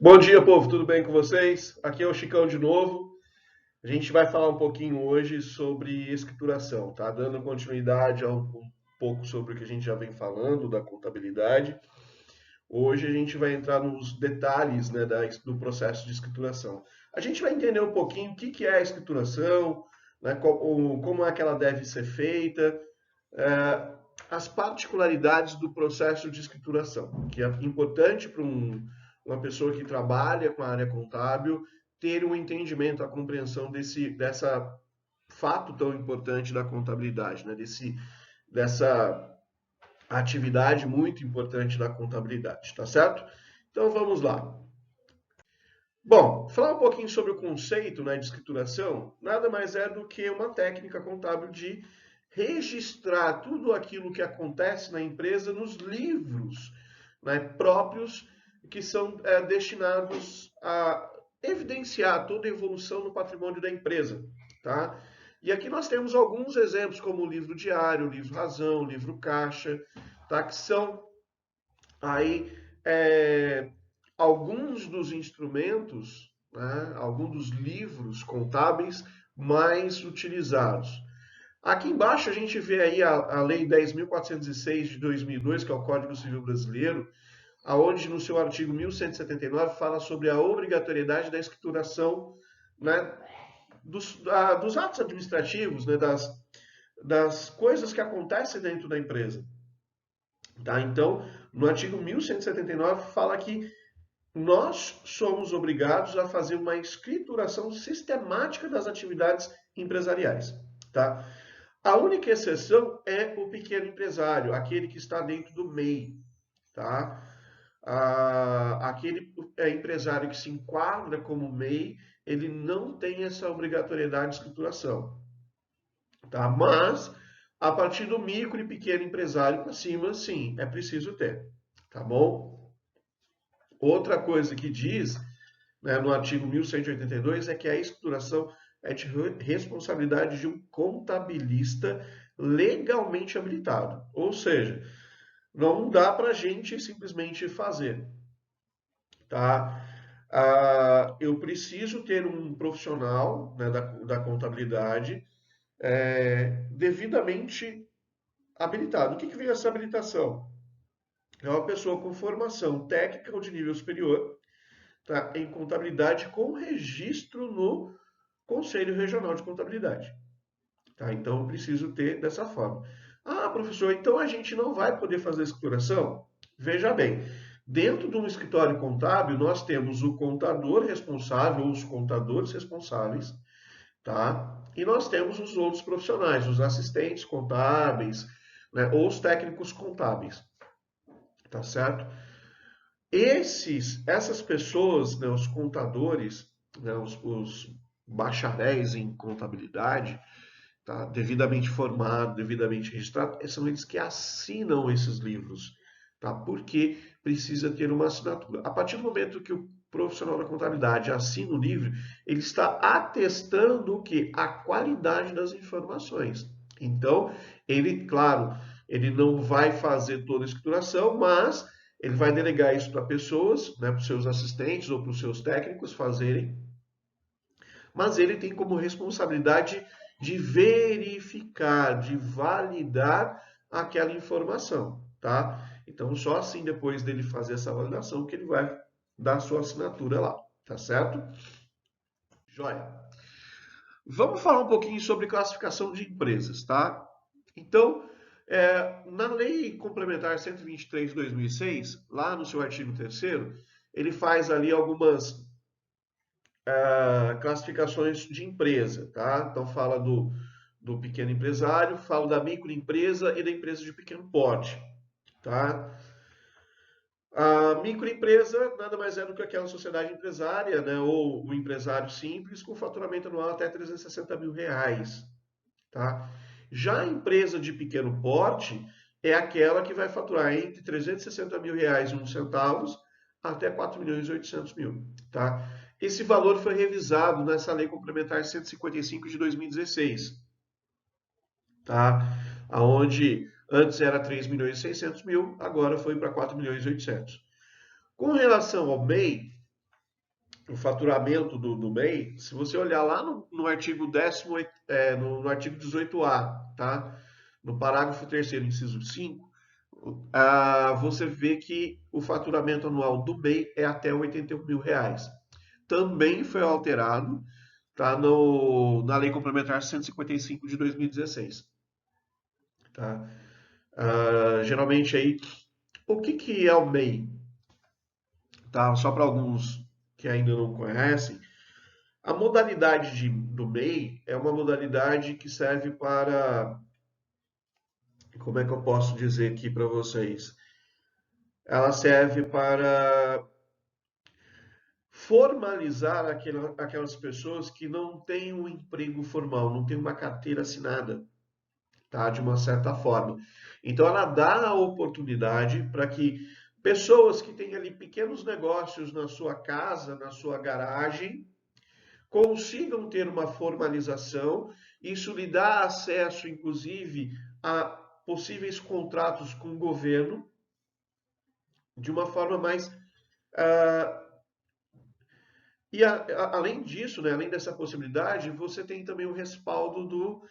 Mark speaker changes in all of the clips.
Speaker 1: Bom dia, povo, tudo bem com vocês? Aqui é o Chicão de novo. A gente vai falar um pouquinho hoje sobre escrituração, tá? Dando continuidade a um pouco sobre o que a gente já vem falando da contabilidade. Hoje a gente vai entrar nos detalhes, né, do processo de escrituração. A gente vai entender um pouquinho o que é a escrituração, né, como é que ela deve ser feita, é, as particularidades do processo de escrituração, que é importante para uma pessoa que trabalha com a área contábil ter um entendimento, a compreensão dessa fato tão importante da contabilidade, né? Dessa atividade muito importante da contabilidade, tá certo? Então vamos lá. Bom, falar um pouquinho sobre o conceito, né, de escrituração, nada mais é do que uma técnica contábil de registrar tudo aquilo que acontece na empresa nos livros, né, próprios que são destinados a evidenciar toda a evolução no patrimônio da empresa, tá? E aqui nós temos alguns exemplos, como o livro diário, o livro razão, o livro caixa, tá? Que são aí é, alguns dos instrumentos, né, alguns dos livros contábeis mais utilizados. Aqui embaixo a gente vê aí a Lei 10.406 de 2002, que é o Código Civil Brasileiro, aonde no seu artigo 1179 fala sobre a obrigatoriedade da escrituração, né, dos atos administrativos, né, das coisas que acontecem dentro da empresa. Tá? Então, no artigo 1179 fala que nós somos obrigados a fazer uma escrituração sistemática das atividades empresariais, tá? A única exceção é o pequeno empresário, aquele que está dentro do MEI, tá? Aquele empresário que se enquadra como MEI, ele não tem essa obrigatoriedade de escrituração, tá? Mas a partir do micro e pequeno empresário para cima, sim, é preciso ter, tá bom? Outra coisa que diz, né, no artigo 1182 é que a escrituração é de responsabilidade de um contabilista legalmente habilitado. Ou seja, não dá para a gente simplesmente fazer, tá? Eu preciso ter um profissional, né, da contabilidade devidamente habilitado. O que vem essa habilitação? É uma pessoa com formação técnica ou de nível superior, tá, em contabilidade com registro no Conselho Regional de Contabilidade. Tá? Então, eu preciso ter dessa forma. Ah, professor, então a gente não vai poder fazer escrituração? Veja bem, dentro de um escritório contábil, nós temos o contador responsável, ou os contadores responsáveis, tá? E nós temos os outros profissionais, os assistentes contábeis, né, ou os técnicos contábeis, tá certo? Essas pessoas, né, os contadores, né, os bacharéis em contabilidade, tá, devidamente formado, devidamente registrado, são eles que assinam esses livros, tá? Porque precisa ter uma assinatura. A partir do momento que o profissional da contabilidade assina o livro, ele está atestando o quê? A qualidade das informações. Então, ele, claro, ele não vai fazer toda a escrituração, mas ele vai delegar isso para pessoas, né, para os seus assistentes ou para os seus técnicos fazerem, mas ele tem como responsabilidade de verificar, de validar aquela informação, tá? Então, só assim depois dele fazer essa validação que ele vai dar sua assinatura lá, tá certo? Joia. Vamos falar um pouquinho sobre classificação de empresas, tá? Então, na Lei Complementar 123 de 2006, lá no seu artigo 3º, ele faz ali algumas classificações de empresa, tá? Então fala do pequeno empresário, fala da microempresa e da empresa de pequeno porte, tá? A microempresa nada mais é do que aquela sociedade empresária, né, ou o empresário simples com faturamento anual até 360 mil reais, tá? Já a empresa de pequeno porte é aquela que vai faturar entre 360 mil reais e 1 centavos até 4 milhões e 800 mil, tá? Esse valor foi revisado nessa Lei Complementar 155 de 2016, tá? Aonde antes era 3 milhões e 600 mil, agora foi para 4 milhões e 800. Com relação ao MEI, o faturamento do MEI, se você olhar lá no artigo 18, no artigo 18A, tá? No parágrafo 3º, inciso 5, você vê que o faturamento anual do MEI é até R$ 81.000. Também foi alterado, tá? Na Lei Complementar 155 de 2016. Tá? Geralmente aí, o que é o MEI? Tá? Só para alguns que ainda não conhecem, a modalidade do MEI é uma modalidade que serve para, como é que eu posso dizer aqui para vocês? Ela serve para formalizar aquelas pessoas que não têm um emprego formal, não têm uma carteira assinada, tá? De uma certa forma. Então, ela dá a oportunidade para que pessoas que têm ali pequenos negócios na sua casa, na sua garagem, consigam ter uma formalização. Isso lhe dá acesso, inclusive, a possíveis contratos com o governo de uma forma mais. Além disso, né, além dessa possibilidade, você tem também o respaldo do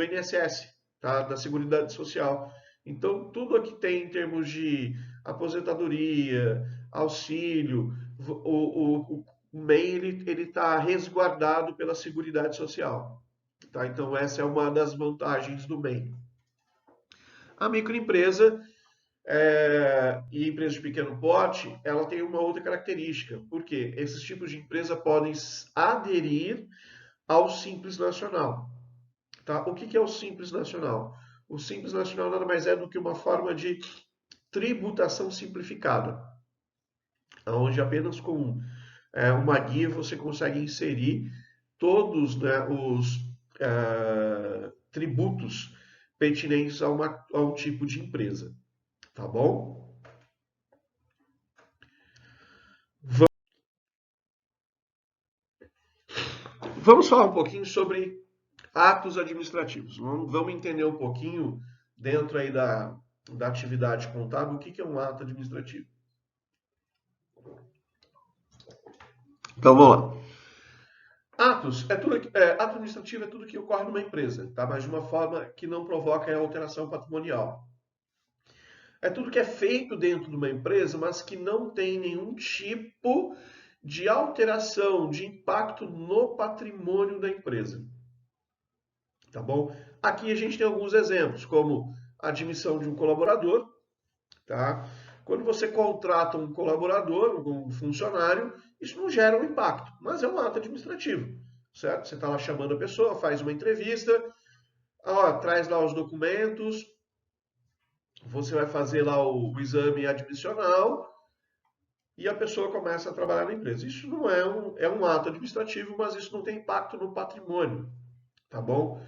Speaker 1: INSS, tá? Da Seguridade Social. Então, tudo aqui tem em termos de aposentadoria, auxílio, o MEI ele está resguardado pela Seguridade Social. Tá? Então, essa é uma das vantagens do MEI. A microempresa e empresa de pequeno porte, ela tem uma outra característica, porque esses tipos de empresa podem aderir ao Simples Nacional. Tá? O que é o Simples Nacional? O Simples Nacional nada mais é do que uma forma de tributação simplificada, onde apenas com uma guia você consegue inserir todos, né, os tributos pertinentes a um tipo de empresa. Tá bom? Vamos falar um pouquinho sobre atos administrativos. Vamos entender um pouquinho dentro aí da atividade contábil o que é um ato administrativo. Então vamos lá. Ato administrativo é tudo que ocorre numa empresa, tá? Mas de uma forma que não provoca alteração patrimonial. É tudo que é feito dentro de uma empresa, mas que não tem nenhum tipo de alteração, de impacto no patrimônio da empresa. Tá bom? Aqui a gente tem alguns exemplos, como a admissão de um colaborador, tá? Quando você contrata um colaborador, um funcionário, isso não gera um impacto, mas é um ato administrativo, certo? Você está lá chamando a pessoa, faz uma entrevista, traz lá os documentos, você vai fazer lá o exame admissional e a pessoa começa a trabalhar na empresa. Isso não é um ato administrativo, mas isso não tem impacto no patrimônio, tá bom?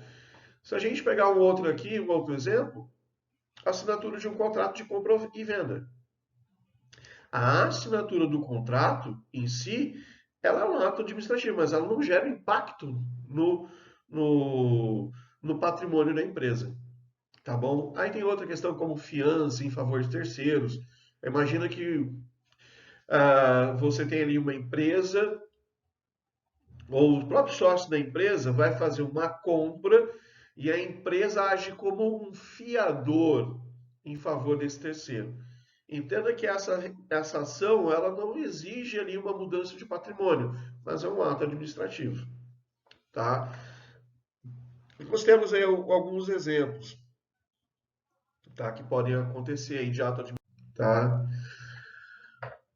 Speaker 1: Se a gente pegar um outro aqui, um outro exemplo, a assinatura de um contrato de compra e venda. A assinatura do contrato em si, ela é um ato administrativo, mas ela não gera impacto no, no patrimônio da empresa. Tá bom? Aí tem outra questão como fiança em favor de terceiros. Imagina que você tem ali uma empresa, ou o próprio sócio da empresa vai fazer uma compra e a empresa age como um fiador em favor desse terceiro. Entenda que essa ação ela não exige ali uma mudança de patrimônio, mas é um ato administrativo. Tá? Nós temos aí alguns exemplos, tá, que podem acontecer aí de ato administrativo. Tá?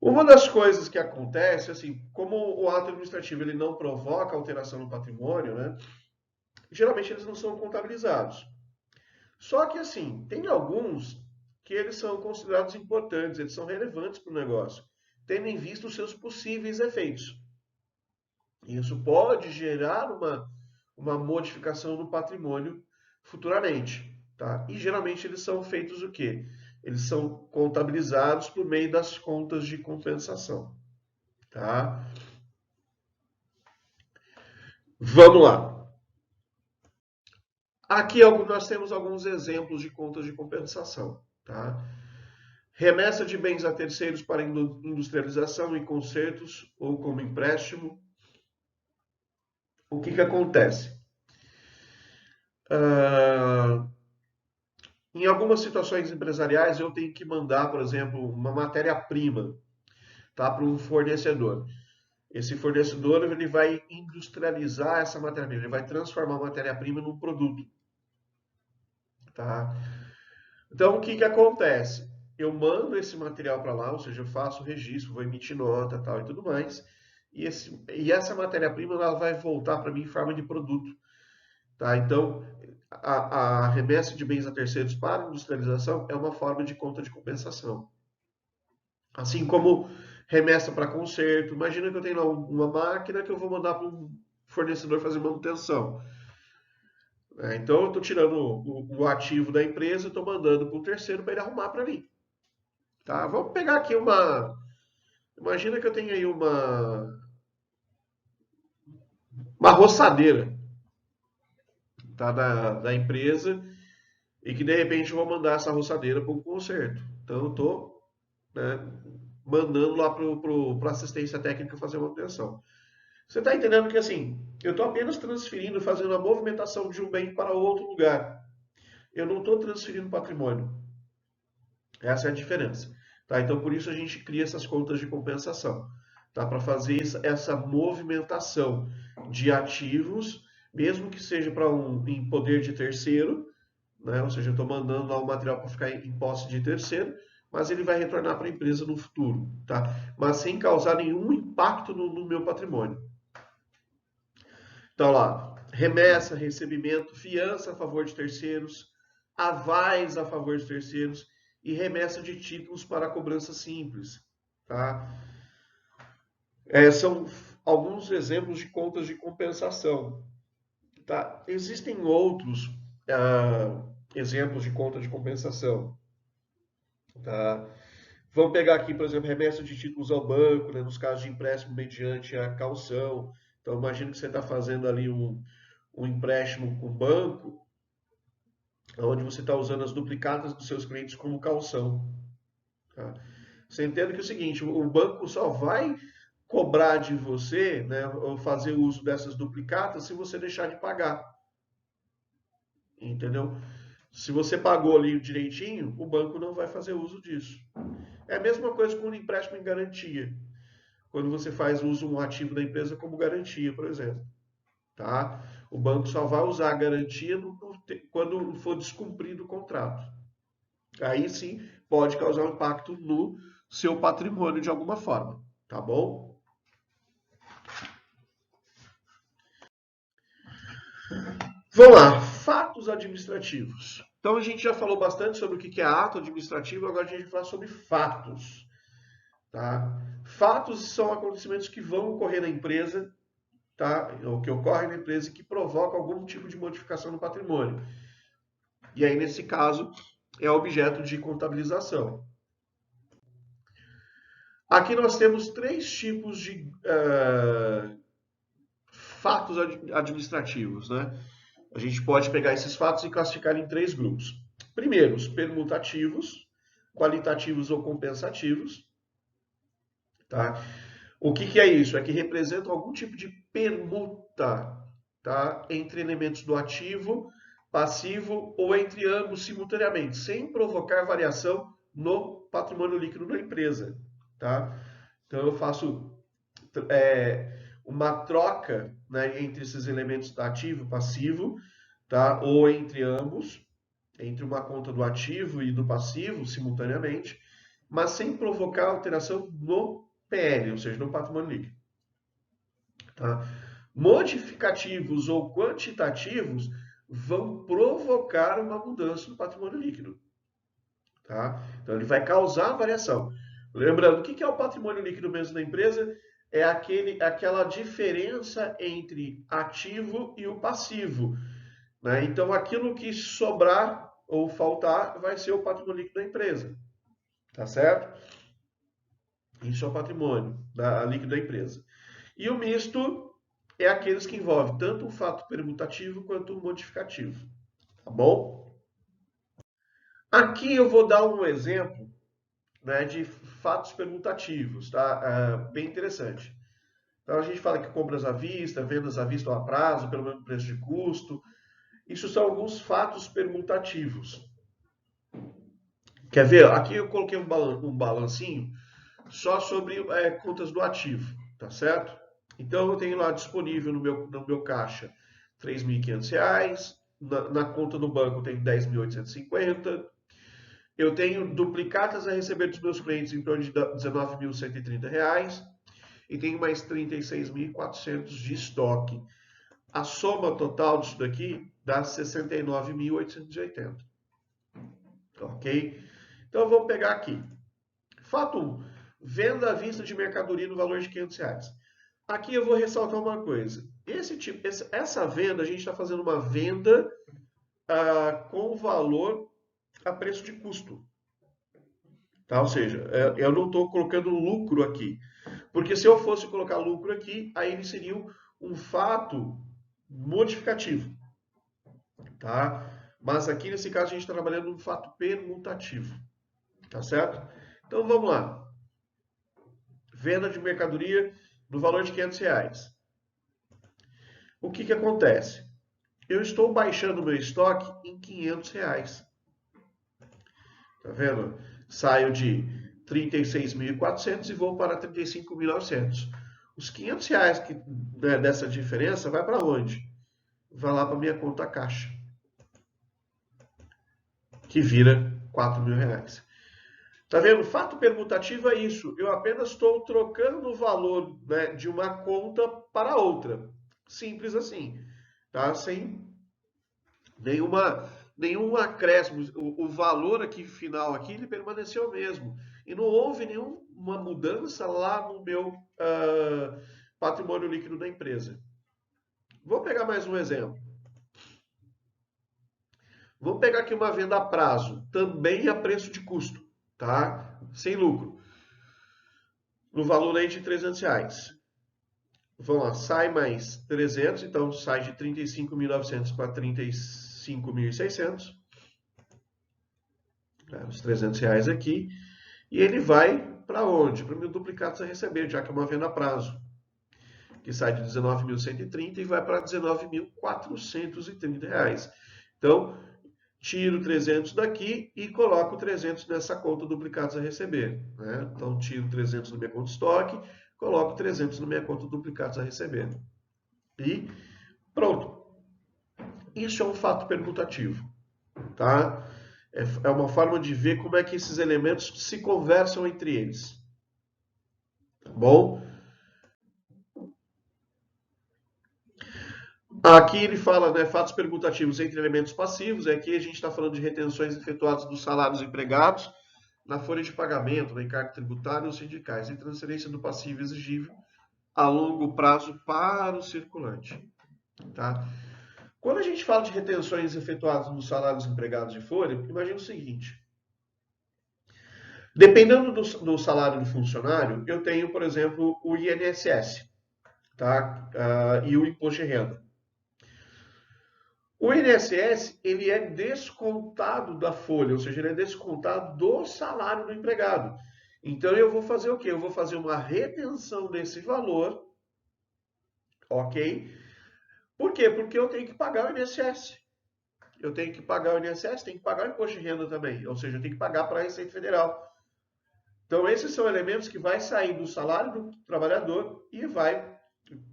Speaker 1: Uma das coisas que acontece, assim, como o ato administrativo ele não provoca alteração no patrimônio, né, geralmente eles não são contabilizados. Só que, assim, tem alguns que eles são considerados importantes, eles são relevantes para o negócio, tendo em vista os seus possíveis efeitos. Isso pode gerar uma modificação no patrimônio futuramente. Tá? E geralmente eles são feitos o quê? Eles são contabilizados por meio das contas de compensação. Tá? Vamos lá. Aqui nós temos alguns exemplos de contas de compensação. Tá? Remessa de bens a terceiros para industrialização e consertos ou como empréstimo. O que acontece? Em algumas situações empresariais, eu tenho que mandar, por exemplo, uma matéria-prima, tá, para um fornecedor. Esse fornecedor ele vai industrializar essa matéria-prima, ele vai transformar a matéria-prima num produto. Tá? Então, o que acontece? Eu mando esse material para lá, ou seja, eu faço o registro, vou emitir nota tal, e tudo mais, e essa matéria-prima ela vai voltar para mim em forma de produto. Tá? Então, a remessa de bens a terceiros para industrialização é uma forma de conta de compensação. Assim como remessa para conserto. Imagina que eu tenho lá uma máquina que eu vou mandar para um fornecedor fazer manutenção. Então, eu estou tirando o ativo da empresa e estou mandando para o terceiro para ele arrumar para mim. Tá? Vamos pegar aqui uma. Imagina que eu tenho aí uma roçadeira, tá? Da empresa e que de repente eu vou mandar essa roçadeira para um conserto. Então, eu estou, né, mandando lá para assistência técnica fazer uma manutenção. Você está entendendo que assim, eu estou apenas transferindo, fazendo a movimentação de um bem para outro lugar. Eu não estou transferindo patrimônio. Essa é a diferença. Tá? Então, por isso a gente cria essas contas de compensação. Tá? Para fazer essa movimentação de ativos, mesmo que seja para em poder de terceiro, né? Ou seja, eu estou mandando lá o material para ficar em posse de terceiro, mas ele vai retornar para a empresa no futuro. Tá? Mas sem causar nenhum impacto no meu patrimônio. Então lá, remessa, recebimento, fiança a favor de terceiros, avais a favor de terceiros e remessa de títulos para cobrança simples. Tá? São alguns exemplos de contas de compensação. Tá? Existem outros exemplos de conta de compensação. Tá? Vamos pegar aqui, por exemplo, remessa de títulos ao banco, né, nos casos de empréstimo mediante a caução. Então, imagina que você está fazendo ali um empréstimo com o banco, onde você está usando as duplicatas dos seus clientes como calção. Tá? Você entende que é o seguinte, o banco só vai cobrar de você, né, ou fazer uso dessas duplicatas se você deixar de pagar. Entendeu? Se você pagou ali direitinho, o banco não vai fazer uso disso. É a mesma coisa com o empréstimo em garantia. Quando você faz uso de um ativo da empresa como garantia, por exemplo. Tá? O banco só vai usar a garantia quando for descumprido o contrato. Aí sim pode causar um impacto no seu patrimônio de alguma forma. Tá bom? Vamos lá, fatos administrativos. Então a gente já falou bastante sobre o que é ato administrativo, agora a gente vai falar sobre fatos. Tá? Fatos são acontecimentos que vão ocorrer na empresa, tá? Ou que ocorrem na empresa e que provocam algum tipo de modificação no patrimônio. E aí, nesse caso, é objeto de contabilização. Aqui nós temos três tipos de fatos administrativos, né? A gente pode pegar esses fatos e classificar em três grupos. Primeiro, os permutativos, qualitativos ou compensativos. Tá? O que é isso? É que representam algum tipo de permuta, tá? Entre elementos do ativo, passivo ou entre ambos simultaneamente, sem provocar variação no patrimônio líquido da empresa. Tá? Então eu faço uma troca, né, entre esses elementos do ativo e passivo, tá? Ou entre ambos, entre uma conta do ativo e do passivo simultaneamente, mas sem provocar alteração no PL, ou seja, no patrimônio líquido. Tá? Modificativos ou quantitativos vão provocar uma mudança no patrimônio líquido. Tá? Então ele vai causar variação. Lembrando, o que é o patrimônio líquido mesmo da empresa? É aquela diferença entre ativo e o passivo. Né? Então aquilo que sobrar ou faltar vai ser o patrimônio líquido da empresa. Tá certo? Isso é o patrimônio líquido da empresa. E o misto é aqueles que envolvem tanto o fato permutativo quanto o modificativo. Tá bom? Aqui eu vou dar um exemplo né, de fatos permutativos, tá? Bem interessante. Então a gente fala que compras à vista, vendas à vista ou a prazo, pelo mesmo preço de custo. Isso são alguns fatos permutativos. Quer ver? Aqui eu coloquei um balancinho só sobre contas do ativo, tá certo? Então eu tenho lá disponível no meu caixa R$ 3.500, na conta do banco eu tenho 10.850, eu tenho duplicatas a receber dos meus clientes em torno de R$ 19.130 e tenho mais 36.400 de estoque. A soma total disso daqui dá 69.880. Ok? Então vamos pegar aqui. Fato 1. Venda à vista de mercadoria no valor de R$ 500. Aqui eu vou ressaltar uma coisa. Essa venda, a gente está fazendo uma venda com valor a preço de custo. Tá? Ou seja, eu não estou colocando lucro aqui. Porque se eu fosse colocar lucro aqui, aí ele seria um fato modificativo. Tá? Mas aqui nesse caso a gente está trabalhando um fato permutativo. Tá certo? Então vamos lá. Venda de mercadoria no valor de R$ 500. O que acontece? Eu estou baixando o meu estoque em R$ 500. Tá vendo? Saio de 36.400 e vou para 35.900. Os R$ 500 dessa diferença vai para onde? Vai lá para minha conta caixa, que vira R$ 4.000. Tá vendo? Fato permutativo é isso. Eu apenas estou trocando o valor, né, de uma conta para outra. Simples assim. Tá? Sem nenhum acréscimo. O valor aqui final aqui, ele permaneceu o mesmo. E não houve nenhuma mudança lá no meu patrimônio líquido da empresa. Vou pegar mais um exemplo. Vamos pegar aqui uma venda a prazo, também a preço de custo, tá? Sem lucro. No valor aí de R$ 300. Vamos lá, sai mais 300, então sai de 35.900 para 35.600. Os R$ 300 aqui. E ele vai para onde? Para o meu duplicados a receber, já que é uma venda a prazo. Que sai de 19.130 e vai para 19.430 reais. Então, tiro 300 daqui e coloco 300 nessa conta duplicados a receber. Né? Então, tiro 300 na minha conta estoque, coloco 300 na minha conta duplicados a receber. E pronto. Isso é um fato permutativo. Tá? É uma forma de ver como é que esses elementos se conversam entre eles. Tá bom? Aqui ele fala, né, fatos permutativos entre elementos passivos. Aqui a gente está falando de retenções efetuadas dos salários empregados na folha de pagamento, no encargo tributário ou sindicais, e transferência do passivo exigível a longo prazo para o circulante. Tá? Quando a gente fala de retenções efetuadas nos salários empregados de folha, imagine o seguinte. Dependendo do salário do funcionário, eu tenho, por exemplo, o INSS, tá? E o imposto de renda. O INSS, ele é descontado da folha, ou seja, ele é descontado do salário do empregado. Então, eu vou fazer o quê? Eu vou fazer uma retenção desse valor, ok? Por quê? Porque eu tenho que pagar o INSS. Eu tenho que pagar o INSS, tenho que pagar o imposto de renda também, ou seja, eu tenho que pagar para a Receita Federal. Então, esses são elementos que vai sair do salário do trabalhador e vai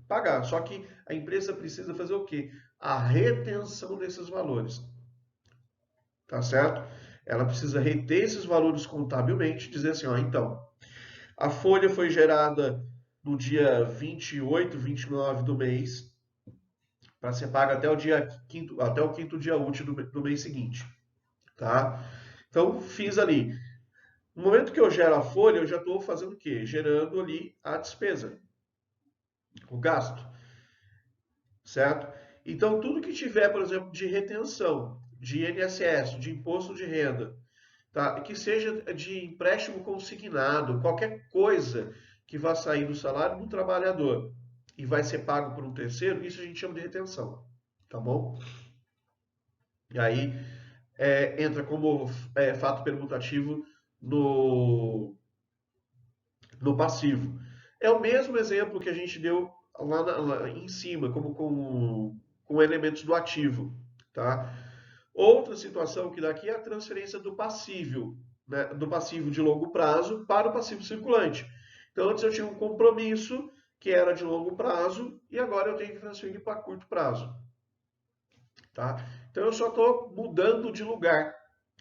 Speaker 1: pagar. Só que a empresa precisa fazer o quê? A retenção desses valores. Tá certo? Ela precisa reter esses valores contabilmente, dizer assim, ó, então, a folha foi gerada no dia 28, 29 do mês, para ser paga até o quinto dia útil do mês seguinte. Tá? Então, fiz ali. No momento que eu gero a folha, eu já estou fazendo o quê? Gerando ali a despesa, o gasto, certo? Então, tudo que tiver, por exemplo, de retenção, de INSS, de imposto de renda, tá? Que seja de empréstimo consignado, qualquer coisa que vá sair do salário do trabalhador e vai ser pago por um terceiro, isso a gente chama de retenção, tá bom? E aí entra como fato permutativo no passivo. É o mesmo exemplo que a gente deu lá em cima, como com elementos do ativo, tá? Outra situação que daqui é a transferência do passivo, né, do passivo de longo prazo para o passivo circulante. Então, antes eu tinha um compromisso que era de longo prazo e agora eu tenho que transferir para curto prazo, tá? Então, eu só estou mudando de lugar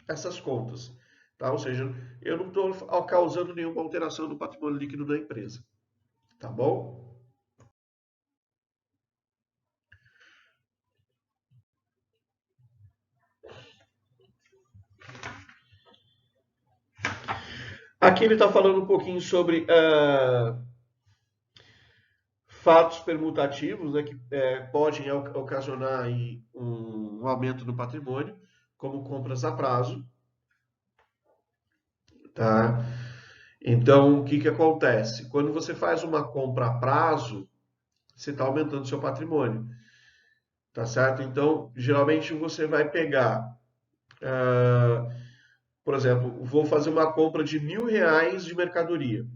Speaker 1: essas contas, tá? Ou seja, eu não estou causando nenhuma alteração no patrimônio líquido da empresa, tá bom? Aqui ele está falando um pouquinho sobre fatos permutativos, né, que podem ocasionar aí um aumento no patrimônio, como compras a prazo, tá? Então, o que que acontece? Quando você faz uma compra a prazo, você está aumentando seu patrimônio, tá certo? Então, geralmente você vai pegar, ah, por exemplo, vou fazer uma compra de R$ 1.000 de mercadoria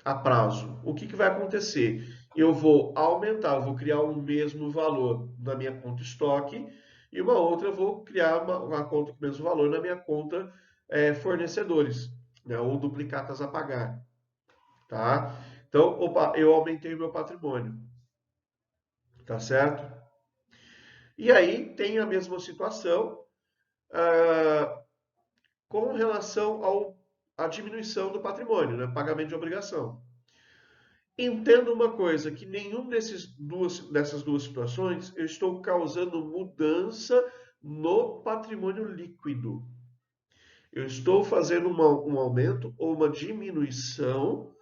Speaker 1: a prazo. O que que vai acontecer? Eu vou aumentar, eu vou criar um mesmo valor na minha conta estoque e uma outra eu vou criar uma conta com o mesmo valor na minha conta fornecedores, né, ou duplicatas a pagar, tá? Então, opa, eu aumentei meu patrimônio, tá certo? E aí tem a mesma situação ah, com relação à diminuição do patrimônio, né, pagamento de obrigação. Entenda uma coisa, que dessas duas situações eu estou causando mudança no patrimônio líquido. Eu estou fazendo um aumento ou uma diminuição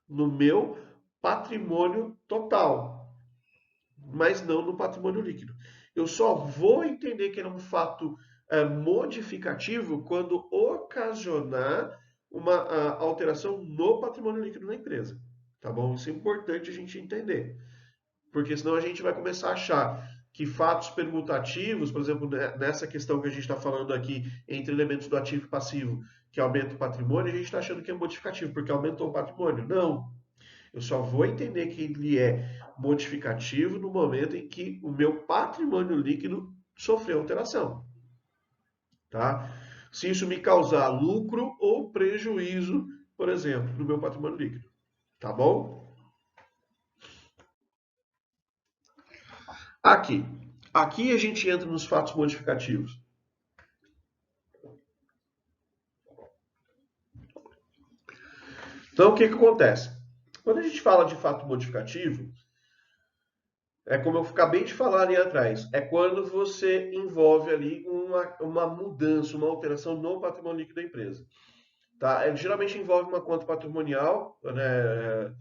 Speaker 1: no meu patrimônio total, mas não no patrimônio líquido. Eu só vou entender que é um fato modificativo quando ocasionar uma alteração no patrimônio líquido da empresa. Tá bom? Isso é importante a gente entender. Porque senão a gente vai começar a achar que fatos permutativos, por exemplo, nessa questão que a gente está falando aqui, entre elementos do ativo e passivo, que aumenta o patrimônio, a gente está achando que é modificativo, porque aumentou o patrimônio. Não. Eu só vou entender que ele é modificativo no momento em que o meu patrimônio líquido sofreu alteração. Tá? Se isso me causar lucro ou prejuízo, por exemplo, no meu patrimônio líquido. Tá bom? Aqui. Aqui a gente entra nos fatos modificativos. Então, o que que acontece? Quando a gente fala de fato modificativo, é como eu acabei de falar ali atrás, é quando você envolve ali uma mudança, uma alteração no patrimônio líquido da empresa. Tá? Geralmente envolve uma conta patrimonial, né,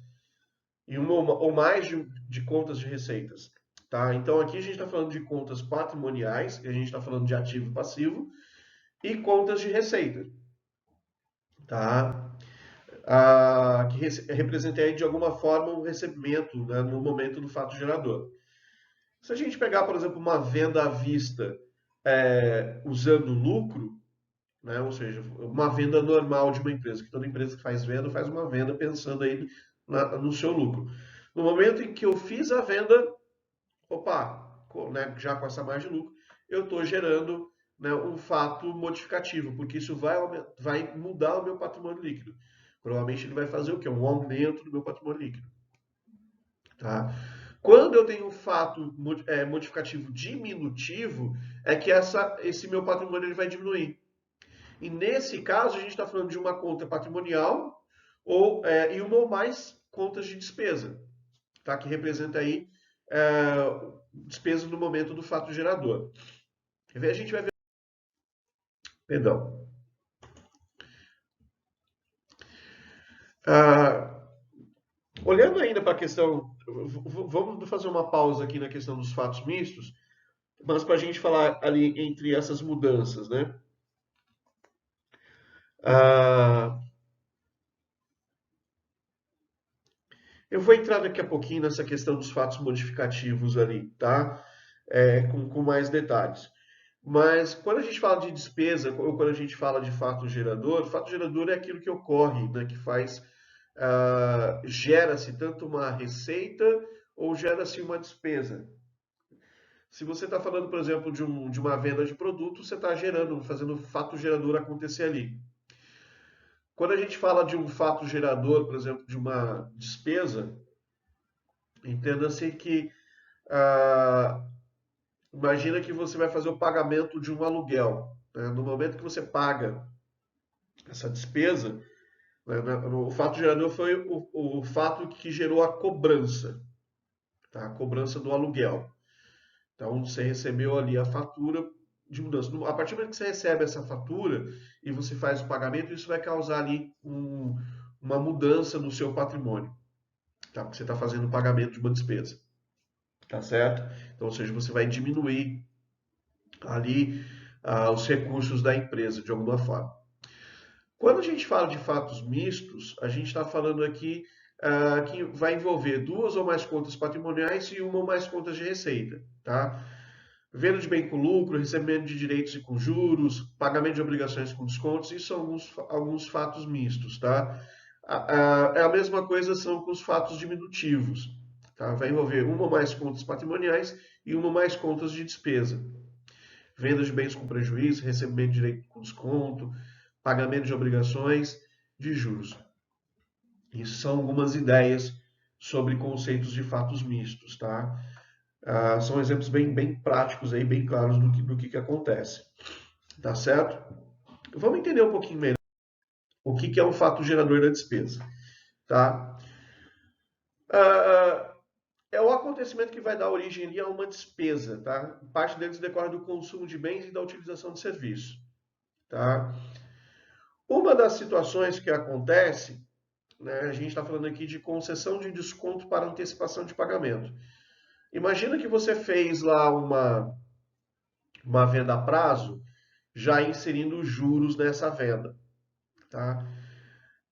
Speaker 1: e uma ou mais de contas de receitas. Tá? Então aqui a gente está falando de contas patrimoniais, a gente está falando de ativo e passivo, e contas de receita. Tá? Que representa aí de alguma forma um recebimento, né, no momento do fato gerador. Se a gente pegar, por exemplo, uma venda à vista usando lucro, né, ou seja, uma venda normal de uma empresa, que toda empresa que faz uma venda pensando aí no seu lucro. No momento em que eu fiz a venda, opa, né, já com essa margem de lucro, eu estou gerando, né, um fato modificativo, porque isso vai mudar o meu patrimônio líquido. Provavelmente ele vai fazer o quê? Um aumento do meu patrimônio líquido. Tá? Quando eu tenho um fato modificativo diminutivo, é que esse meu patrimônio ele vai diminuir. E nesse caso, a gente está falando de uma conta patrimonial e uma ou mais contas de despesa, tá? Que representa aí despesa no momento do fato gerador. A gente vai ver. Perdão. Ah, olhando ainda para a questão, vamos fazer uma pausa aqui na questão dos fatos mistos, mas para a gente falar ali entre essas mudanças, né? Ah, eu vou entrar daqui a pouquinho nessa questão dos fatos modificativos ali, tá? Com mais detalhes. Mas quando a gente fala de despesa, ou quando a gente fala de fato gerador é aquilo que ocorre, né, que faz, gera-se tanto uma receita ou gera-se uma despesa. Se você está falando, por exemplo, de uma venda de produto, você está gerando, fazendo o fato gerador acontecer ali. Quando a gente fala de um fato gerador, por exemplo, de uma despesa, entenda-se que, ah, imagina que você vai fazer o pagamento de um aluguel, né? No momento que você paga essa despesa, né, o fato gerador foi o fato que gerou a cobrança, tá? A cobrança do aluguel. Então, você recebeu ali a fatura de mudança. A partir do momento que você recebe essa fatura e você faz o pagamento, isso vai causar ali uma mudança no seu patrimônio, tá? Porque você está fazendo o pagamento de uma despesa, tá certo? Então, ou seja, você vai diminuir ali os recursos da empresa de alguma forma. Quando a gente fala de fatos mistos, a gente está falando aqui que vai envolver duas ou mais contas patrimoniais e uma ou mais contas de receita, tá? Venda de bem com lucro, recebimento de direitos e com juros, pagamento de obrigações com descontos, isso são alguns fatos mistos, tá? É a mesma coisa são com os fatos diminutivos, tá? Vai envolver uma ou mais contas patrimoniais e uma ou mais contas de despesa. Venda de bens com prejuízo, recebimento de direito com desconto, pagamento de obrigações, de juros. Isso são algumas ideias sobre conceitos de fatos mistos, tá? São exemplos bem práticos aí, bem claros do que acontece, tá certo? Vamos entender um pouquinho melhor o que é um fato gerador da despesa, tá? Ah, é o acontecimento que vai dar origem ali a uma despesa, tá? Parte deles decorre do consumo de bens e da utilização de serviços, tá? Uma das situações que acontece, né, a gente está falando aqui de concessão de desconto para antecipação de pagamento. Imagina que você fez lá uma venda a prazo, já inserindo juros nessa venda, tá?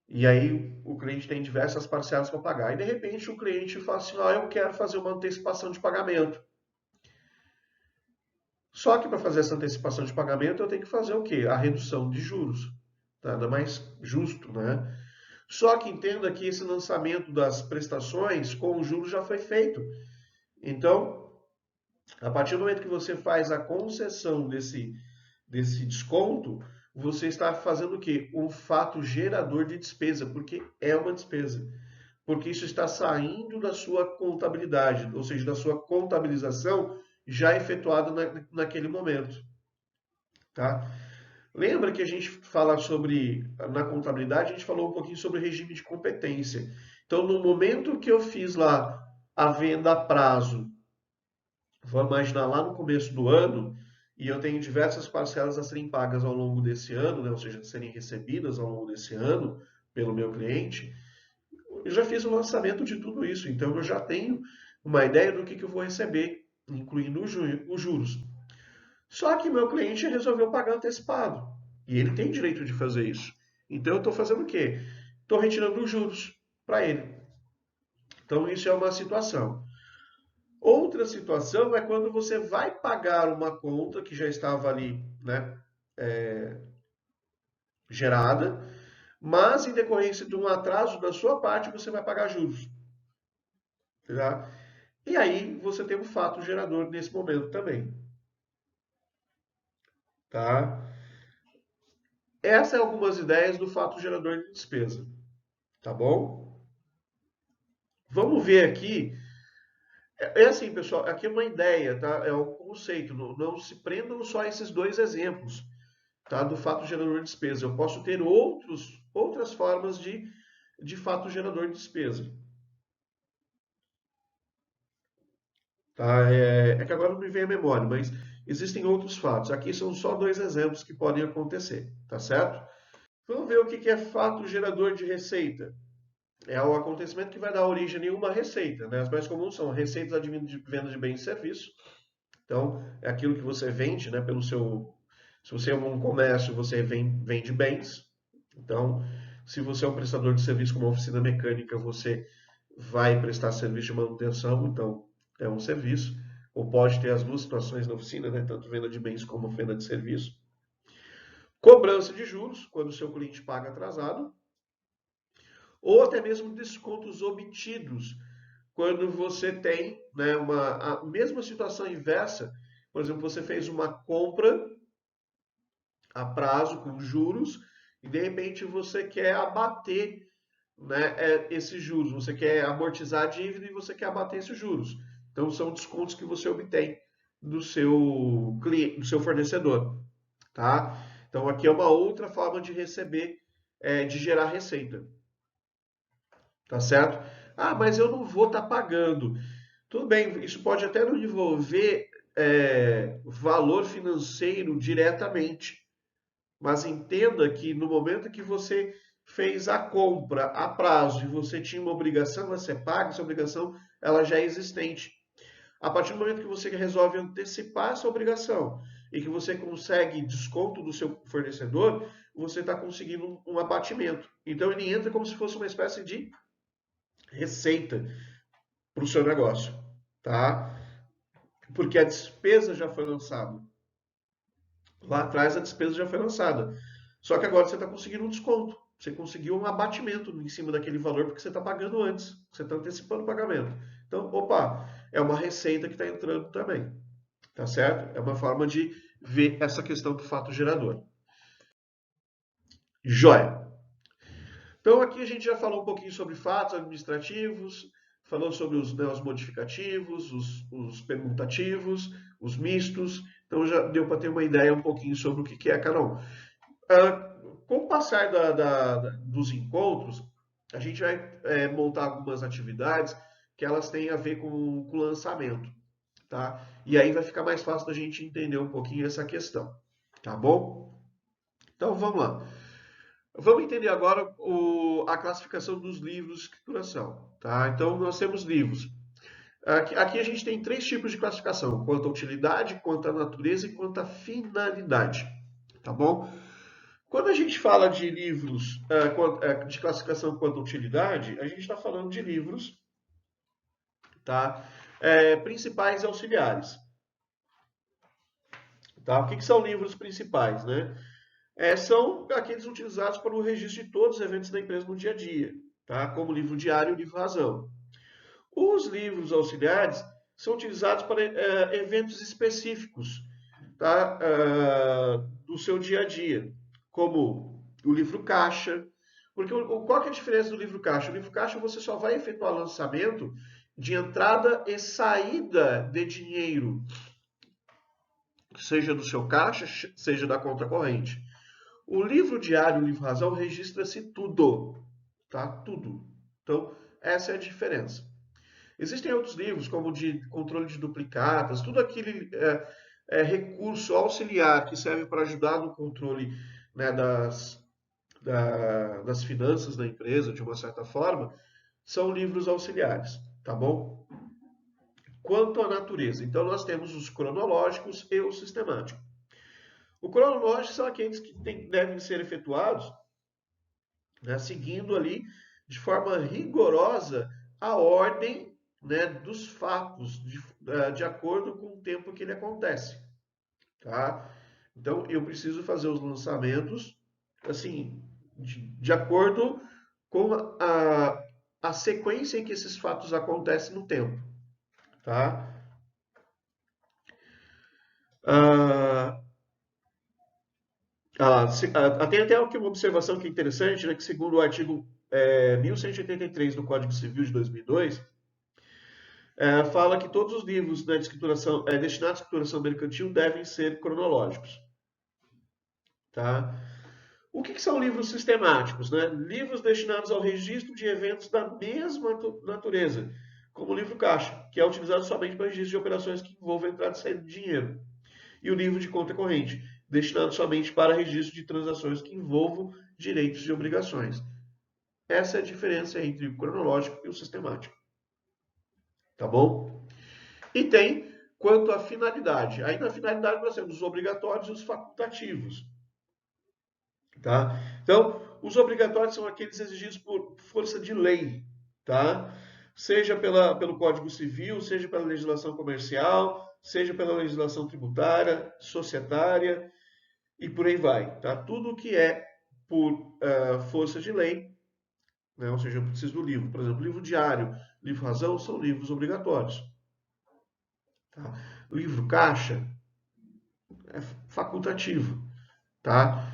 Speaker 1: E aí o cliente tem diversas parcelas para pagar. E de repente o cliente fala assim: eu quero fazer uma antecipação de pagamento. Só que para fazer essa antecipação de pagamento eu tenho que fazer o quê? A redução de juros. Nada mais justo, né? Só que entenda que esse lançamento das prestações com os juros já foi feito. Então, a partir do momento que você faz a concessão desse desconto, você está fazendo o quê? Um fato gerador de despesa, porque é uma despesa. Porque isso está saindo da sua contabilidade, ou seja, da sua contabilização já efetuada naquele momento. Tá? Lembra que a gente fala sobre, na contabilidade, a gente falou um pouquinho sobre regime de competência. Então, no momento que eu fiz lá a venda a prazo, vamos imaginar lá no começo do ano, e eu tenho diversas parcelas a serem pagas ao longo desse ano, né? Ou seja, a serem recebidas ao longo desse ano pelo meu cliente, eu já fiz o lançamento de tudo isso, então eu já tenho uma ideia do que eu vou receber, incluindo os juros. Só que meu cliente resolveu pagar antecipado, e ele tem direito de fazer isso. Então eu estou fazendo o quê? Estou retirando os juros para ele. Então isso é uma situação. Outra situação é quando você vai pagar uma conta que já estava ali, né, gerada, mas em decorrência de um atraso da sua parte, você vai pagar juros. Tá? E aí você tem um fato gerador nesse momento também. Tá? Essas são algumas ideias do fato gerador de despesa. Tá bom? Vamos ver aqui. É assim, pessoal, aqui é uma ideia, tá? É um conceito. Não se prendam só a esses dois exemplos, tá? Do fato gerador de despesa. Eu posso ter outras formas de fato gerador de despesa. Tá? É que agora não me vem a memória, mas existem outros fatos. Aqui são só dois exemplos que podem acontecer, tá certo? Vamos ver o que é fato gerador de receita. É o acontecimento que vai dar origem a uma receita, né? As mais comuns são receitas advindas de venda de bens e serviços. Então, é aquilo que você vende, né? Se você é um comércio, você vende bens. Então, se você é um prestador de serviço como uma oficina mecânica, você vai prestar serviço de manutenção, então é um serviço. ou pode ter as duas situações na oficina, né? Tanto venda de bens como venda de serviço. Cobrança de juros, quando o seu cliente paga atrasado, ou até mesmo descontos obtidos, quando você tem, né, a mesma situação inversa. Por exemplo, você fez uma compra a prazo com juros e de repente você quer abater, né, esses juros, você quer amortizar a dívida e você quer abater esses juros. Então são descontos que você obtém do seu cliente, do seu fornecedor, tá? Então aqui é uma outra forma de receber, de gerar receita, tá certo? Ah, mas eu não vou estar pagando. Tudo bem, isso pode até não envolver valor financeiro diretamente, mas entenda que no momento que você fez a compra a prazo e você tinha uma obrigação, você paga, essa obrigação ela já é existente. A partir do momento que você resolve antecipar essa obrigação e que você consegue desconto do seu fornecedor, você está conseguindo um abatimento. Então ele entra como se fosse uma espécie de receita para o seu negócio, tá? Porque a despesa já foi lançada. Lá atrás a despesa já foi lançada. Só que agora você está conseguindo um desconto. Você conseguiu um abatimento em cima daquele valor porque você está pagando antes. Você está antecipando o pagamento. Então, opa, é uma receita que está entrando também. Tá certo? É uma forma de ver essa questão do fato gerador. Joia. Então aqui a gente já falou um pouquinho sobre fatos administrativos, falou sobre os modificativos, os permutativos, os mistos. Então já deu para ter uma ideia um pouquinho sobre o que é cada um. Com o passar dos encontros, a gente vai montar algumas atividades que elas têm a ver com lançamento, tá? E aí vai ficar mais fácil da gente entender um pouquinho essa questão, tá bom? Então vamos lá. Vamos entender agora a classificação dos livros de escrituração, tá? Então nós temos livros. Aqui a gente tem três tipos de classificação: quanto à utilidade, quanto à natureza e quanto à finalidade, tá bom? Quando a gente fala de livros de classificação quanto à utilidade, a gente está falando de livros, tá? Principais e auxiliares. Tá? O que são livros principais, né? São aqueles utilizados para o registro de todos os eventos da empresa no dia a dia, tá? Como o livro diário e o livro razão. Os livros auxiliares são utilizados para eventos específicos, tá? Do seu dia a dia, como o livro caixa. Porque qual que é a diferença do livro caixa? O livro caixa você só vai efetuar lançamento de entrada e saída de dinheiro, seja do seu caixa, seja da conta corrente. O livro diário, o livro razão, registra-se tudo, tá? Tudo. Então, essa é a diferença. Existem outros livros, como de controle de duplicatas, tudo aquele recurso auxiliar que serve para ajudar no controle, né, das finanças da empresa, de uma certa forma, são livros auxiliares, tá bom? Quanto à natureza, então nós temos os cronológicos e o sistemático. O cronológico são aqueles que devem ser efetuados, né, seguindo ali de forma rigorosa a ordem, né, dos fatos, de acordo com o tempo que ele acontece. Tá? Então eu preciso fazer os lançamentos assim, de acordo com a sequência em que esses fatos acontecem no tempo. Tá? Ah, tem até aqui uma observação que é interessante, né, que segundo o artigo 1183 do Código Civil de 2002, fala que todos os livros, né, de escrituração, destinados à escrituração mercantil devem ser cronológicos. Tá? O que são livros sistemáticos? Né? Livros destinados ao registro de eventos da mesma natureza, como o livro caixa, que é utilizado somente para registro de operações que envolvem entrada e saída de dinheiro. E o livro de conta corrente, destinado somente para registro de transações que envolvam direitos e obrigações. Essa é a diferença entre o cronológico e o sistemático. Tá bom? E tem quanto à finalidade. Aí na finalidade nós temos os obrigatórios e os facultativos. Tá? Então, os obrigatórios são aqueles exigidos por força de lei, tá? Seja pelo Código Civil, seja pela legislação comercial, seja pela legislação tributária, societária e por aí vai, tá? Tudo que é por força de lei, né? Ou seja, eu preciso do livro. Por exemplo, livro diário, livro razão são livros obrigatórios. Tá? Livro caixa é facultativo, tá?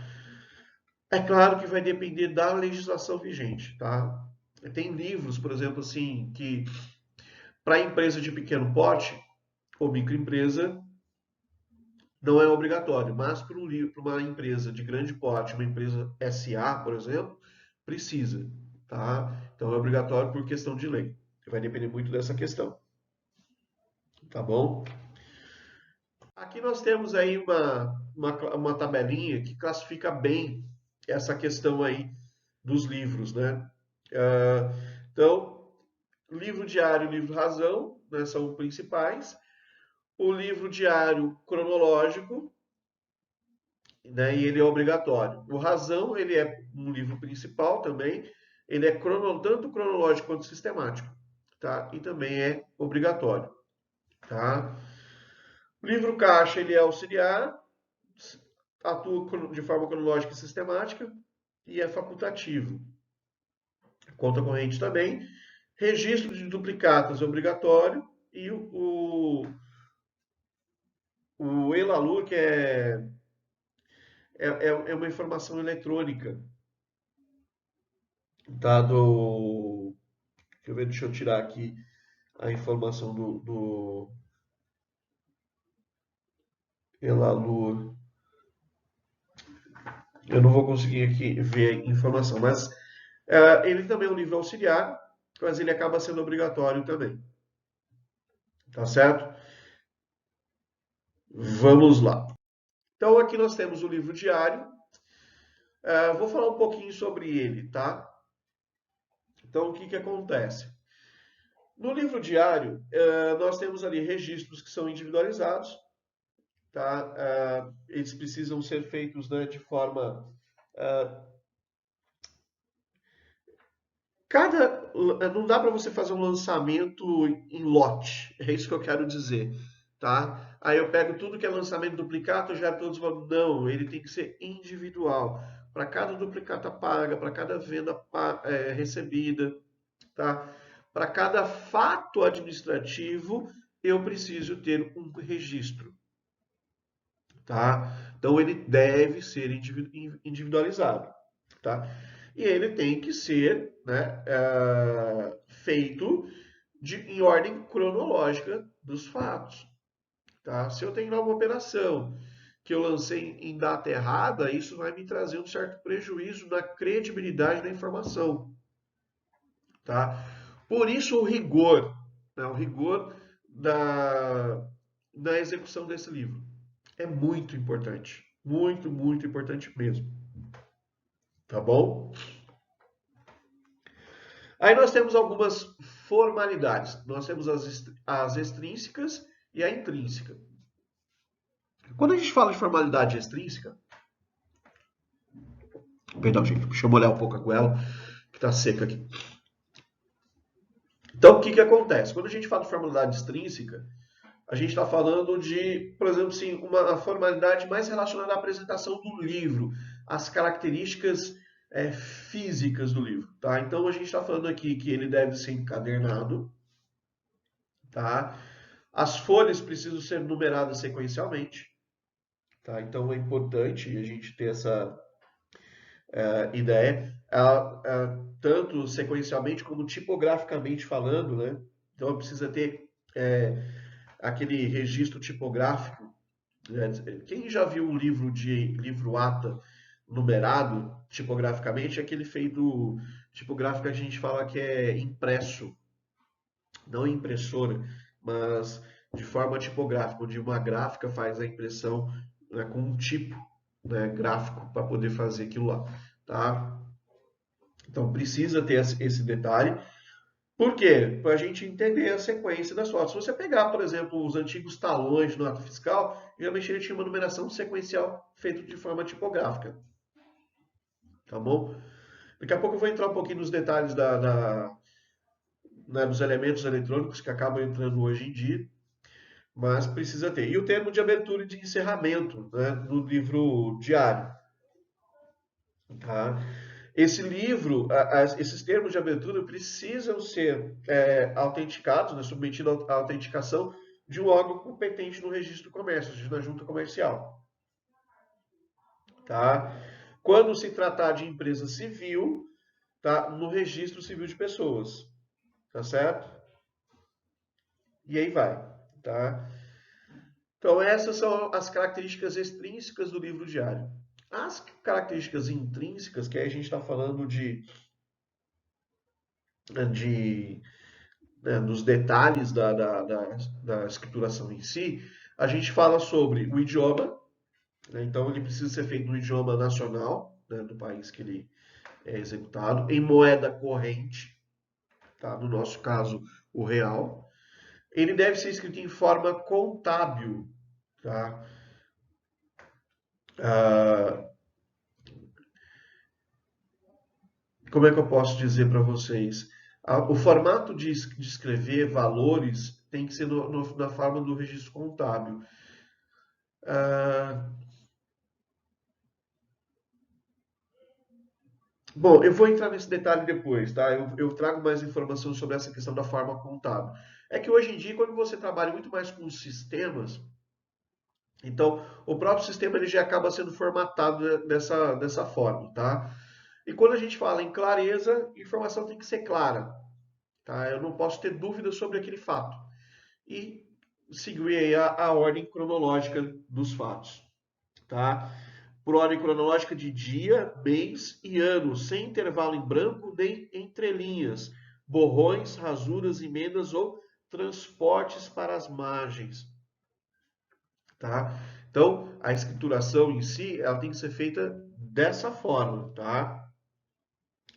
Speaker 1: É claro que vai depender da legislação vigente, tá? Tem livros, por exemplo, assim, que para empresa de pequeno porte ou microempresa não é obrigatório, mas para uma empresa de grande porte, uma empresa SA, por exemplo, precisa, tá? Então é obrigatório por questão de lei. Vai depender muito dessa questão, tá bom? Aqui nós temos aí uma tabelinha que classifica bem essa questão aí dos livros, né? Ah, então, livro diário e livro razão, né, são principais. O livro diário cronológico, né, e ele é obrigatório. O razão, ele é um livro principal também, ele é tanto cronológico quanto sistemático, tá? E também é obrigatório, tá? O livro caixa, ele é auxiliar, atua de forma cronológica e sistemática e é facultativo. Conta corrente também. Registro de duplicatas é obrigatório e o Elalu, que é uma informação eletrônica, tá? Deixa eu tirar aqui a informação do Elalu. Eu não vou conseguir aqui ver a informação, mas ele também é um nível auxiliar, mas ele acaba sendo obrigatório também. Tá certo? Vamos lá. Então aqui nós temos o livro diário. Vou falar um pouquinho sobre ele, tá? Então o que que acontece? No livro diário, nós temos ali registros que são individualizados, tá? Eles precisam ser feitos, né, de forma não dá para você fazer um lançamento em lote, é isso que eu quero dizer, tá? Aí eu pego tudo que é lançamento duplicata, gero todos os valores. Não, ele tem que ser individual. Para cada duplicata paga, para cada venda recebida, tá? Para cada fato administrativo, eu preciso ter um registro, tá? Então ele deve ser individualizado, tá? E ele tem que ser, né, feito em ordem cronológica dos fatos, tá? Se eu tenho uma operação que eu lancei em data errada, isso vai me trazer um certo prejuízo na credibilidade da informação, tá? Por isso o rigor, né, o rigor da execução desse livro é muito importante, muito, muito importante mesmo, tá bom? Aí nós temos algumas formalidades. Nós temos as extrínsecas e a intrínseca. Quando a gente fala de formalidade extrínseca, perdão, gente, deixa eu molhar um pouco a goela, que está seca aqui. Então, o que, que acontece? Quando a gente fala de formalidade extrínseca, a gente está falando de, por exemplo, assim, uma formalidade mais relacionada à apresentação do livro, às características físicas do livro. Tá? Então, a gente está falando aqui que ele deve ser encadernado, tá? As folhas precisam ser numeradas sequencialmente, tá? Então, é importante a gente ter essa ideia, tanto sequencialmente como tipograficamente falando, né? Então, precisa ter aquele registro tipográfico. Quem já viu um livro ATA numerado tipograficamente, é aquele feito tipográfico que a gente fala que é impresso, não impressora, mas de forma tipográfica, onde uma gráfica faz a impressão, né, com um tipo, né, gráfico para poder fazer aquilo lá, tá? Então precisa ter esse detalhe. Por quê? Para a gente entender a sequência das fotos. Se você pegar, por exemplo, os antigos talões de nota fiscal, geralmente ele tinha uma numeração sequencial feita de forma tipográfica. Tá bom? Daqui a pouco eu vou entrar um pouquinho nos detalhes né, dos elementos eletrônicos que acabam entrando hoje em dia. mas precisa ter. E o termo de abertura e de encerramento, né, do livro diário. Tá? Esse livro, esses termos de abertura precisam ser autenticados, né, submetidos à autenticação de um órgão competente no registro do comércio, ou seja, na junta comercial. Tá? Quando se tratar de empresa civil, tá? No registro civil de pessoas. Tá certo? E aí vai. Tá? Então, essas são as características extrínsecas do livro diário. As características intrínsecas, que aí a gente está falando de dos detalhes da escrituração em si, a gente fala sobre o idioma, né? Então ele precisa ser feito no idioma nacional, né, do país que ele é executado, em moeda corrente, tá? No nosso caso, o real. Ele deve ser escrito em forma contábil, tá? Ah, como é que eu posso dizer para vocês? O formato de escrever valores tem que ser na forma do registro contábil. Ah, bom, eu vou entrar nesse detalhe depois, tá? Eu trago mais informação sobre essa questão da forma contábil. É que hoje em dia, quando você trabalha muito mais com sistemas, então o próprio sistema ele já acaba sendo formatado dessa forma, tá? E quando a gente fala em clareza, a informação tem que ser clara, tá? Eu não posso ter dúvidas sobre aquele fato. E seguir aí a ordem cronológica dos fatos, tá? Por ordem cronológica de dia, mês e ano, sem intervalo em branco nem entrelinhas, borrões, rasuras, emendas ou transportes para as margens, tá? Então, a escrituração em si, ela tem que ser feita dessa forma, tá?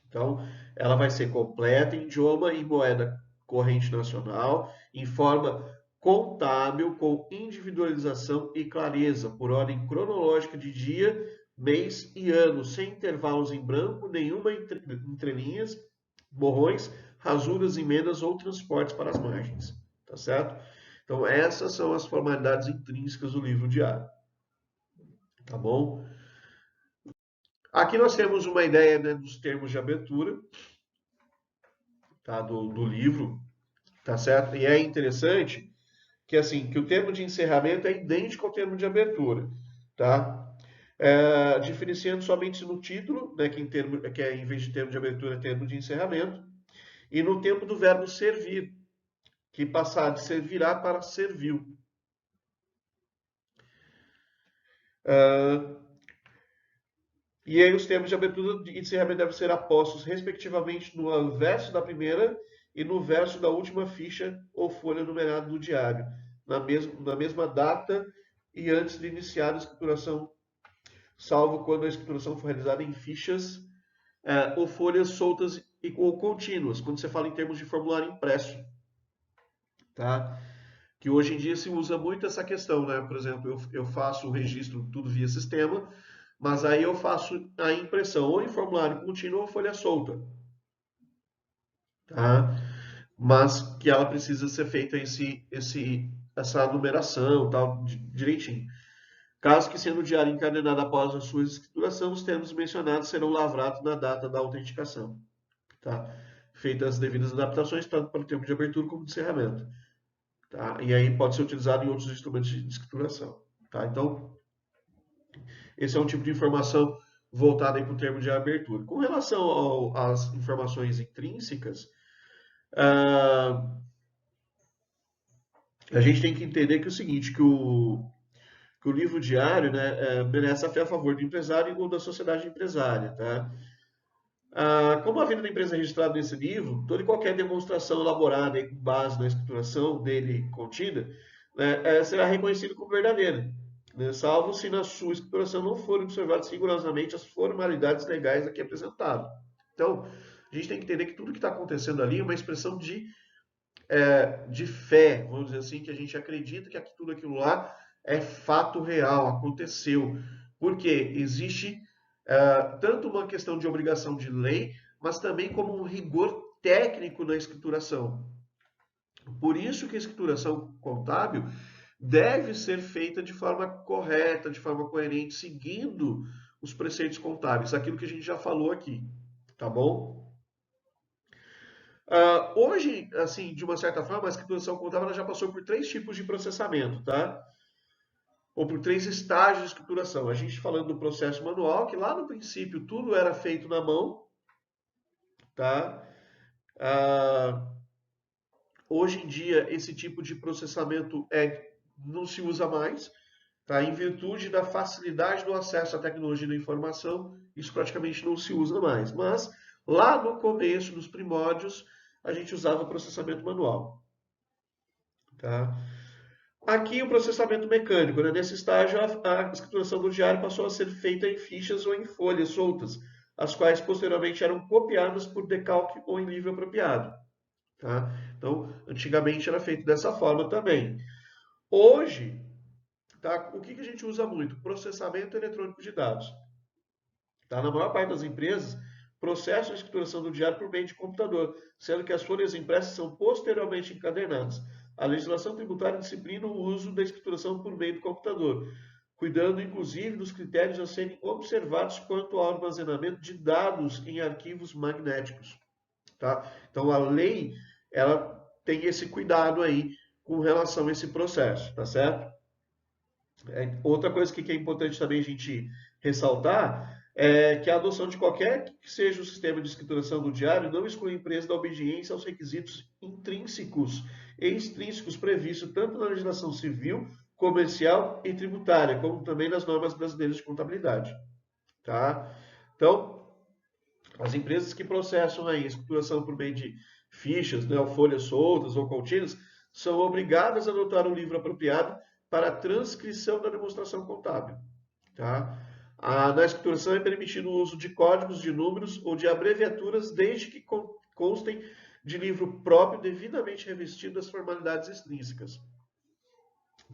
Speaker 1: Então, ela vai ser completa em idioma e moeda corrente nacional, em forma contábil, com individualização e clareza, por ordem cronológica de dia, mês e ano, sem intervalos em branco, nenhuma entrelinhas, borrões, rasuras, emendas ou transportes para as margens. Tá certo? Então, essas são as formalidades intrínsecas do livro diário. Tá bom? Aqui nós temos uma ideia, né, dos termos de abertura, tá, do livro, tá certo? E é interessante que assim que o termo de encerramento é idêntico ao termo de abertura, tá? Diferenciando somente no título, né, que é em vez de termo de abertura é termo de encerramento, e no tempo do verbo servir, que passar de servirá para serviu. Uh, e aí os termos de abertura e encerramento devem ser apostos, respectivamente, no verso da primeira e no verso da última ficha ou folha numerada do diário, na mesma data e antes de iniciar a escrituração, salvo quando a escrituração for realizada em fichas ou folhas soltas ou contínuas, quando você fala em termos de formulário impresso, tá? Que hoje em dia se usa muito essa questão, né? Por exemplo, eu faço o registro tudo via sistema, mas aí eu faço a impressão ou em formulário contínuo ou folha solta, tá? Mas que ela precisa ser feita essa numeração, tal, direitinho. Caso que sendo o diário encadenado após a sua escrituração, os termos mencionados serão lavrados na data da autenticação, tá? Feitas as devidas adaptações, tanto para o tempo de abertura como de encerramento, tá? E aí pode ser utilizado em outros instrumentos de escrituração, tá? Então, esse é um tipo de informação voltada para o termo de abertura. Com relação às informações intrínsecas, ah, a gente tem que entender que é o seguinte, que o livro diário, né, merece a fé a favor do empresário ou da sociedade empresária, tá? Como a vida da empresa é registrada nesse livro, toda e qualquer demonstração elaborada com base na escrituração dele contida, né, será reconhecida como verdadeira, né, salvo se na sua escrituração não forem observadas rigorosamente as formalidades legais aqui apresentadas. Então, a gente tem que entender que tudo que está acontecendo ali é uma expressão de fé, vamos dizer assim, que a gente acredita que tudo aquilo lá é fato real, aconteceu. Porque existe tanto uma questão de obrigação de lei, mas também como um rigor técnico na escrituração. Por isso que a escrituração contábil deve ser feita de forma correta, de forma coerente, seguindo os preceitos contábeis, aquilo que a gente já falou aqui, tá bom? Hoje, assim, de uma certa forma, a escrituração contábil ela já passou por 3 tipos de processamento, tá? Ou por 3 estágios de escrituração. A gente falando do processo manual, que lá no princípio tudo era feito na mão, tá? Ah, hoje em dia, esse tipo de processamento não se usa mais, tá? Em virtude da facilidade do acesso à tecnologia da informação, isso praticamente não se usa mais. Mas lá no começo, nos primórdios, a gente usava processamento manual, tá? Aqui o processamento mecânico, né? Nesse estágio a escrituração do diário passou a ser feita em fichas ou em folhas soltas, as quais posteriormente eram copiadas por decalque ou em livro apropriado. Tá? Então, antigamente era feito dessa forma também. Hoje, tá? O que a gente usa muito? Processamento eletrônico de dados. Tá? Na maior parte das empresas, processam a escrituração do diário por meio de computador, sendo que as folhas impressas são posteriormente encadernadas. A legislação tributária disciplina o uso da escrituração por meio do computador, cuidando inclusive dos critérios a serem observados quanto ao armazenamento de dados em arquivos magnéticos. Tá? Então a lei ela tem esse cuidado aí com relação a esse processo, tá certo? Outra coisa que é importante também a gente ressaltar é que a adoção de qualquer que seja o sistema de escrituração do diário não exclui a empresa da obediência aos requisitos intrínsecos e extrínsecos previstos tanto na legislação civil, comercial e tributária, como também nas normas brasileiras de contabilidade. Tá? Então, as empresas que processam a escrituração por meio de fichas, né, ou folhas soltas ou contínuas, são obrigadas a adotar um livro apropriado para a transcrição da demonstração contábil. Tá? Na escrituração é permitido o uso de códigos de números ou de abreviaturas, desde que constem de livro próprio devidamente revestido das formalidades extrínsecas.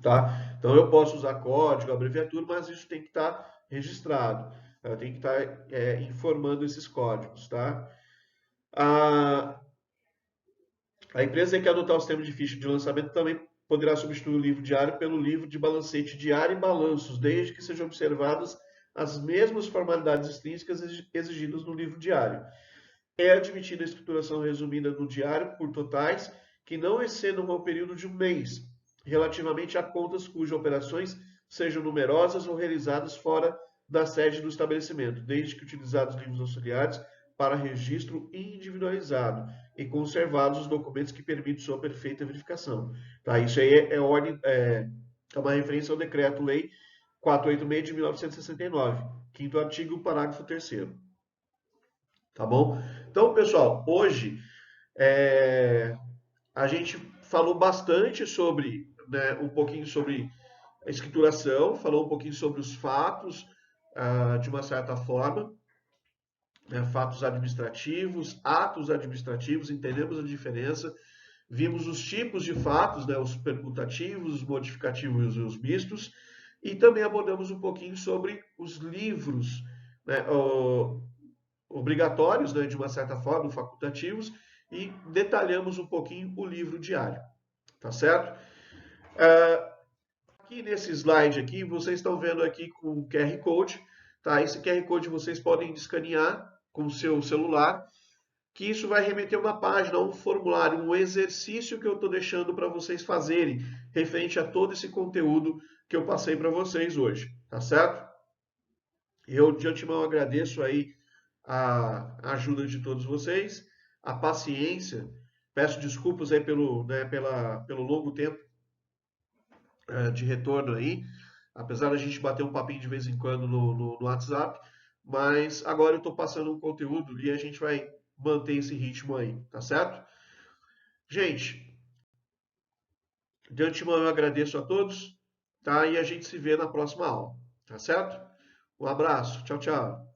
Speaker 1: Tá? Então eu posso usar código, abreviatura, mas isso tem que estar registrado. Tem que estar informando esses códigos. Tá? A empresa que adotar o sistema de ficha de lançamento também poderá substituir o livro diário pelo livro de balancete diário e balanços, desde que sejam observadas as mesmas formalidades extrínsecas exigidas no livro diário. É admitida a escrituração resumida no diário por totais que não excedam o período de um mês, relativamente a contas cujas operações sejam numerosas ou realizadas fora da sede do estabelecimento, desde que utilizados livros auxiliares para registro individualizado e conservados os documentos que permitem sua perfeita verificação. Tá? Isso aí é uma referência ao Decreto-Lei 486 de 1969, quinto artigo, parágrafo 3º. Tá bom? Então, pessoal, hoje a gente falou bastante sobre, né, um pouquinho sobre a escrituração, falou um pouquinho sobre os fatos, de uma certa forma, né, fatos administrativos, atos administrativos, entendemos a diferença, vimos os tipos de fatos, né, os permutativos, os modificativos e os mistos, e também abordamos um pouquinho sobre os livros, né, obrigatórios, né, de uma certa forma, facultativos, e detalhamos um pouquinho o livro diário, tá certo? Aqui nesse slide aqui, vocês estão vendo aqui com o QR Code, tá? Esse QR Code vocês podem escanear com o seu celular, que isso vai remeter uma página, um formulário, um exercício que eu estou deixando para vocês fazerem, referente a todo esse conteúdo que eu passei para vocês hoje, tá certo? Eu de antemão agradeço aí a ajuda de todos vocês, a paciência, peço desculpas aí pelo longo tempo de retorno aí, apesar da gente bater um papinho de vez em quando no WhatsApp, mas agora eu estou passando um conteúdo e a gente vai manter esse ritmo aí, tá certo? Gente, de antemão eu agradeço a todos, tá? E a gente se vê na próxima aula, tá certo? Um abraço, tchau, tchau.